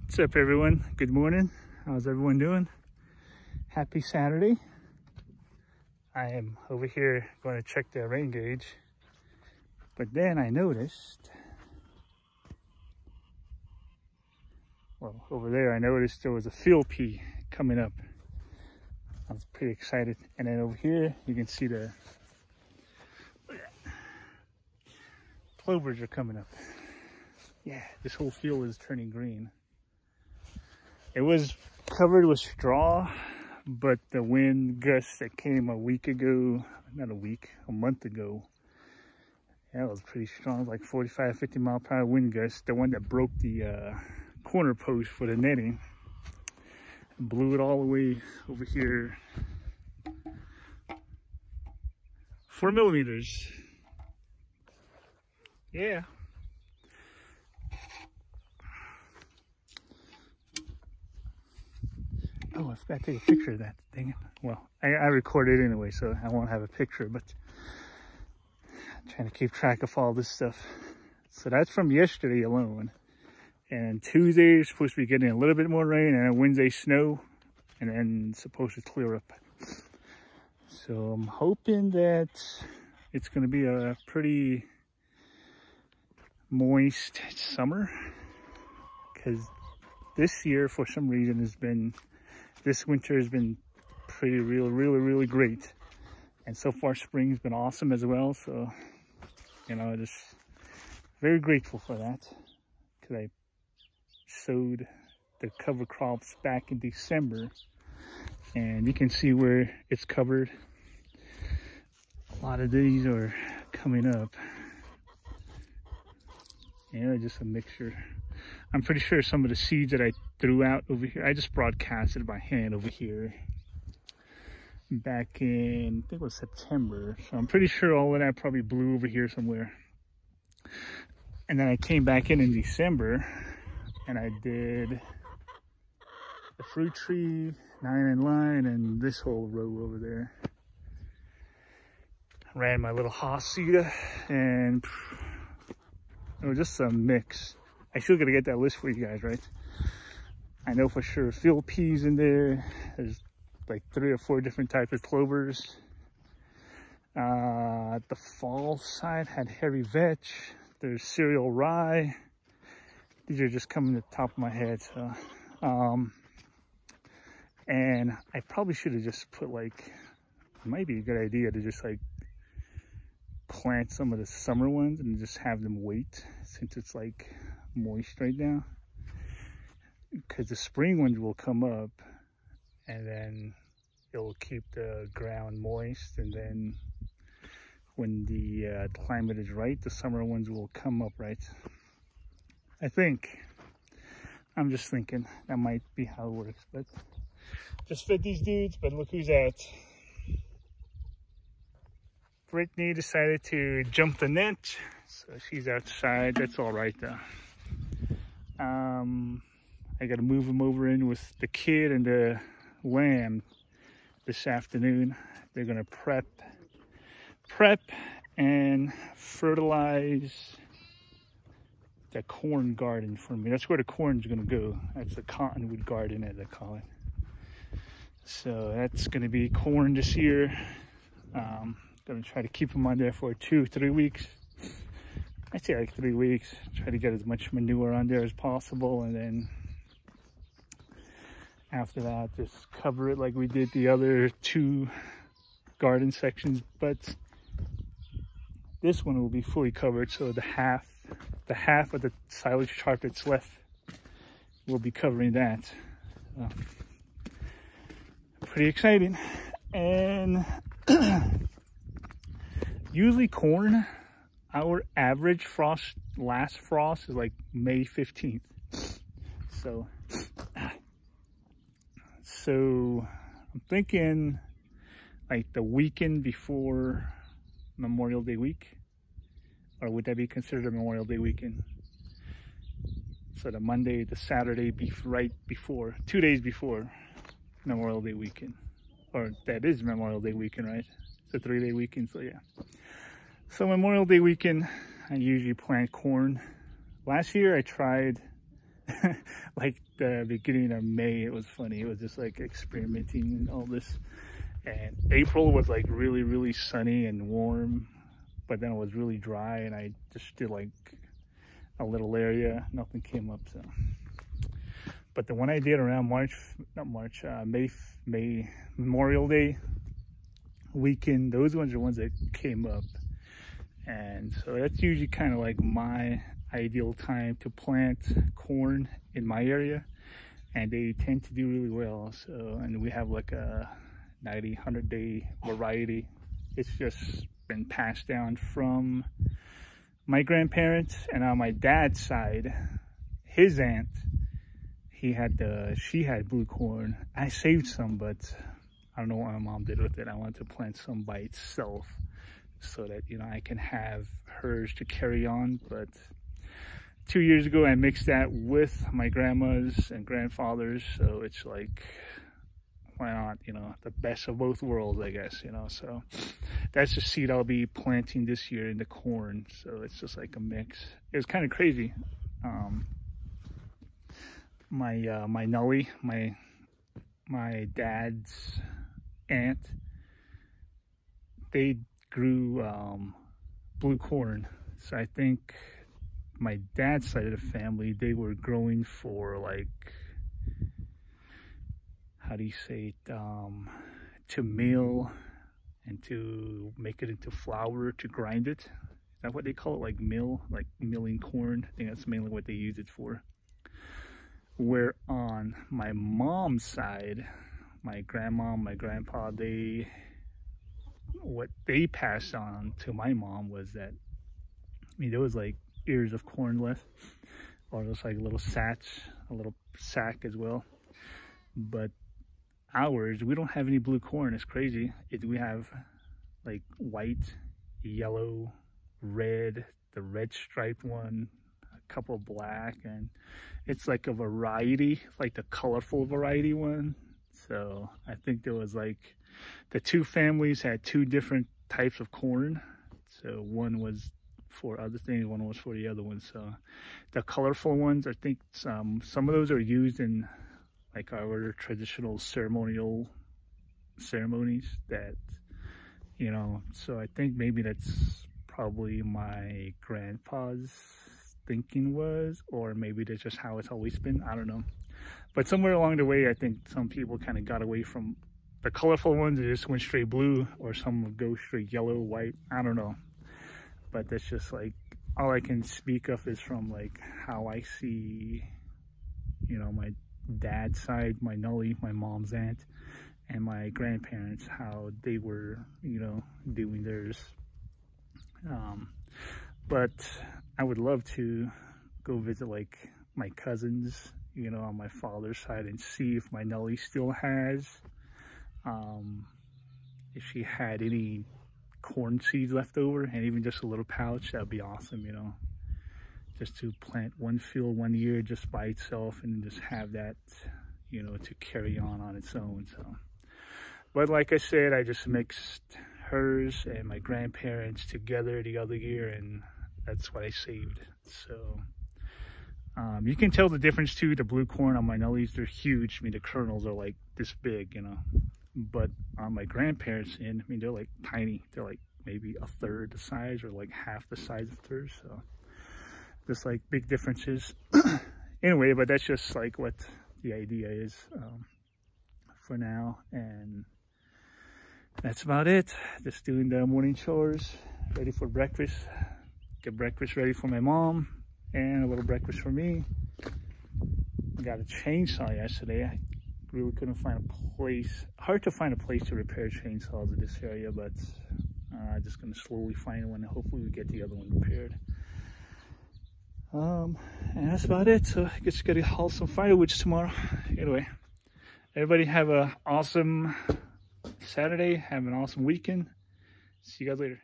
What's up, everyone? Good morning. How's everyone doing? Happy Saturday. I am over here going to check the rain gauge, but then I noticed, well, over there I noticed there was a field pea coming up. I was pretty excited. And then over here you can see the clovers are coming up. Yeah, this whole field is turning green. It was covered with straw, but the wind gust that came a month ago, yeah, it was pretty strong, like 45, 50 mile per hour wind gust. The one that broke the corner post for the netting, blew it all the way over here 4 millimeters. Yeah. Oh, I forgot to take a picture of that. Dang it. Well, I recorded anyway, so I won't have a picture, but I'm trying to keep track of all this stuff. So that's from yesterday alone. And Tuesday is supposed to be getting a little bit more rain, and then Wednesday snow, and then it's supposed to clear up. So I'm hoping that it's going to be a pretty moist summer, because this year, for some reason, this winter has been really great. And so far spring's been awesome as well. So, you know, just very grateful for that, because I sowed the cover crops back in December, and you can see where it's covered. A lot of these are coming up. Yeah, just a mixture. I'm pretty sure some of the seeds that I threw out over here, I just broadcasted by hand over here back in, I think it was September. So I'm pretty sure all of that probably blew over here somewhere. And then I came back in December, and I did the fruit tree, 9 in line, and this whole row over there. I ran my little Hacienda, and it was just a mix. I still gotta get that list for you guys, right? I know for sure field peas in there. There's like 3 or 4 different types of clovers. The fall side had hairy vetch. There's cereal rye. These are just coming to the top of my head. So, and I probably should have just put, like, it might be a good idea to just like plant some of the summer ones and just have them wait, since it's like moist right now, because the spring ones will come up and then it'll keep the ground moist, and then when the climate is right, the summer ones will come up, right? I think. I'm just thinking that might be how it works, but just fed these dudes. But look who's out. Brittany decided to jump the net, so she's outside. That's all right though. I gotta move them over in with the kid and the lamb this afternoon. They're gonna prep and fertilize the corn garden for me. That's where the corn's gonna go. That's the cottonwood garden, as I call it. So that's gonna be corn this year. Gonna try to keep them on there for 2-3 weeks. I'd say like 3 weeks. Try to get as much manure on there as possible, and then after that, just cover it like we did the other 2 garden sections. But this one will be fully covered, so the half of the silage chart that's left will be covering that. Pretty exciting. And usually corn, our average last frost is like May 15th. So I'm thinking like the weekend before Memorial Day week, or would that be considered a Memorial Day weekend? So the Monday, the Saturday, right before, 2 days before Memorial Day weekend, or that is Memorial Day weekend, right? It's a 3-day weekend, so yeah. So Memorial Day weekend, I usually plant corn. Last year I tried like the beginning of May, it was funny. It was just like experimenting and all this. And April was like really, really sunny and warm, but then it was really dry, and I just did like a little area. Nothing came up, so. But the one I did around May Memorial Day weekend, those ones are ones that came up. And so that's usually kind of like my ideal time to plant corn in my area, and they tend to do really well. So, and we have like a 90, 100 day variety. It's just been passed down from my grandparents. And on my dad's side, his aunt, she had blue corn. I saved some, but I don't know what my mom did with it. I wanted to plant some by itself so that, you know, I can have hers to carry on. But 2 years ago, I mixed that with my grandma's and grandfather's. So it's like, why not, you know, the best of both worlds, I guess, you know. So that's the seed I'll be planting this year in the corn. So it's just like a mix. It was kind of crazy. My Nully, my dad's aunt, they grew blue corn. So I think my dad's side of the family, they were growing for like, how do you say it, to mill and to make it into flour, to grind it. Is that what they call it? Like mill, like milling corn. I think that's mainly what they use it for. Where on my mom's side, my grandma, my grandpa, what they passed on to my mom was that, I mean, there was like ears of corn left, or just like a little sack as well. But ours, we don't have any blue corn. It's crazy. We have like white, yellow, red, the red striped one, a couple black, and it's like a variety, like the colorful variety one. So I think there was like, the two families had two different types of corn. So one was for other things, one was for the other one. So the colorful ones, I think some of those are used in like our traditional ceremonies that, you know, so I think maybe that's probably my grandpa's thinking was, or maybe that's just how it's always been. I don't know. But somewhere along the way, I think some people kind of got away from the colorful ones and just went straight blue, or some would go straight yellow, white. I don't know. But that's just like, all I can speak of is from like how I see, you know, my dad's side, my Nully, my mom's aunt, and my grandparents, how they were, you know, doing theirs. But I would love to go visit like my cousins, you know, on my father's side, and see if my Nully still has, if she had any corn seeds left over, and even just a little pouch. That would be awesome, you know, just to plant one field 1 year just by itself, and just have that, you know, to carry on its own. So, but like I said, I just mixed hers and my grandparents together the other year, and that's what I saved. So you can tell the difference too. The blue corn on my Nullies, they're huge. I mean, the kernels are like this big, you know. But on my grandparents' end, I mean, they're like tiny. They're like maybe a third the size, or like half the size of theirs. So just like big differences. Anyway, but that's just like what the idea is for now. And that's about it. Just doing the morning chores, ready for breakfast. Get breakfast ready for my mom, and a little breakfast for me. I got a chainsaw yesterday. I really couldn't find a place. Hard to find a place to repair chainsaws in this area, but I'm just gonna slowly find one, and hopefully we get the other one repaired. And that's about it. So I just gotta haul some firewood tomorrow. Anyway, everybody have an awesome Saturday. Have an awesome weekend. See you guys later.